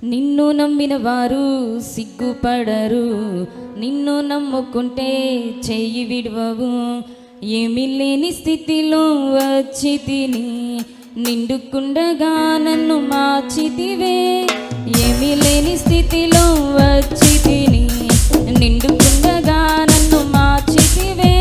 నిన్ను నమ్మిన వారు సిగ్గుపడరు, నిన్ను నమ్ముకుంటే చెయ్యి విడవవు. ఏమీ లేని స్థితిలో వచ్చి తిని నిండుకుండగా నన్ను మార్చితివే. ఏమీ లేని స్థితిలో వచ్చి తిని నిండుకుండగా నన్ను మార్చితివే.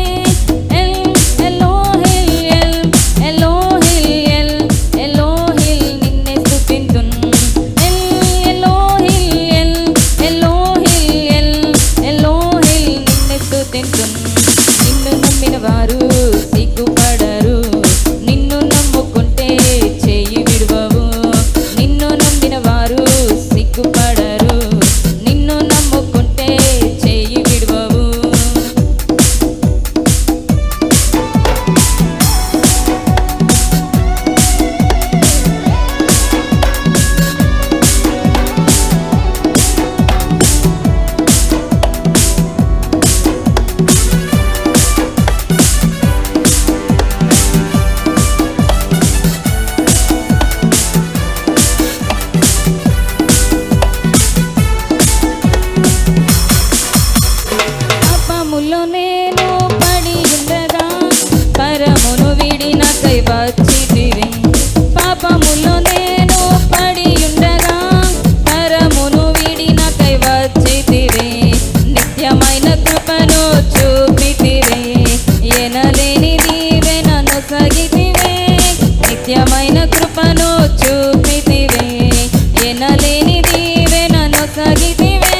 నిన్ను నమ్మిన వారు సిగ్గుపడరు, నిన్ను నమ్ముకుంటే చెయ్యి విడవవు. నిన్ను నమ్మిన వారు సిగ్గుపడరు, నిన్ను నమ్ముకుంటే చెయ్యి విడవవు. నేను పడి ఉండగా పరమును విడినకై వచ్చితివే. పాపములో నేను పడి ఉండగా పరమును విడినకై వచ్చితివే. నిత్యమైన కృపను చూపితివే, ఎనలేని దీవెనను సగితివే. నిత్యమైన కృపను చూపితివే, ఎనలేని దీవెనను సగితివే.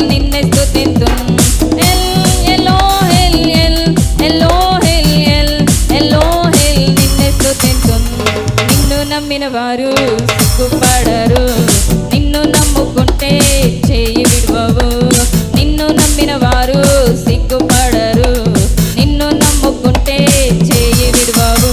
నిన్నే స్తుతింతున్. నిన్నే స్తుతింతున్. నిన్ను నమ్మిన వారు సిగ్గుపడరు, నిన్ను నమ్ముకుంటే చెయ్యి విడవవు. నిన్ను నమ్మిన వారు సిగ్గుపడరు, నిన్ను నమ్ముకుంటే చెయ్యి విడవవు.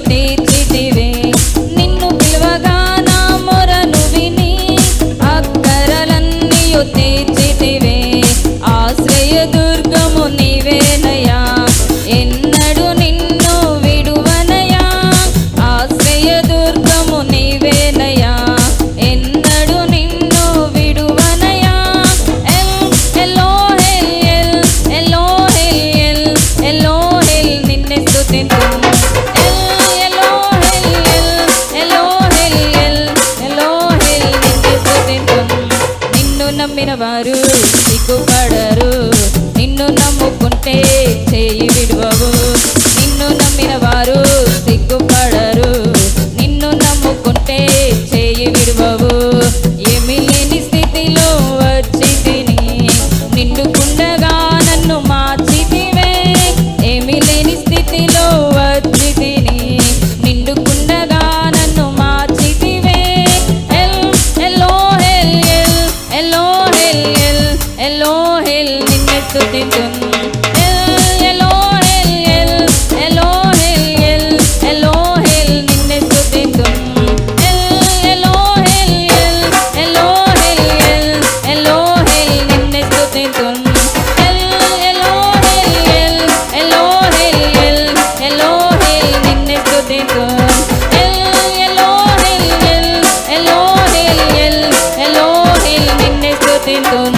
తీర్చితివే. నిన్ను పిలువగా నా మొరను విని అక్కరలన్నీయు తీర్చితివే. ఆశ్రయ దుర్గము నీవేనయా, ఎన్నడు నిన్ను విడువనయా. ఆశ్రయ దుర్గము నీవేనయా, ఎన్నడు నిన్ను విడువనయా. నిన్నే స్తుతింతున్. నమ్మిన వారు సిగ్గుపడరు, నిన్ను నమ్ముకుంటే చెయ్యి విడవవు. నిన్ను నమ్మిన వారు సిగ్గుపడరు, నిన్ను నమ్ముకుంటే చెయ్యి విడవవు. ఏమీ లేని స్థితిలో వచ్చి తిని నిండుకుండగా నన్ను మార్చితివే. ఏమీ లేని స్థితిలో వచ్చి తిని నిండుకుండగా నన్ను మార్చితివే. నిన్నే స్తుతింతున్. నిన్నే స్తుతింతున్. నిన్నే స్తుతింతున్. నిన్నే స్తుతింతున్. నిన్నే స్తుతింతున్.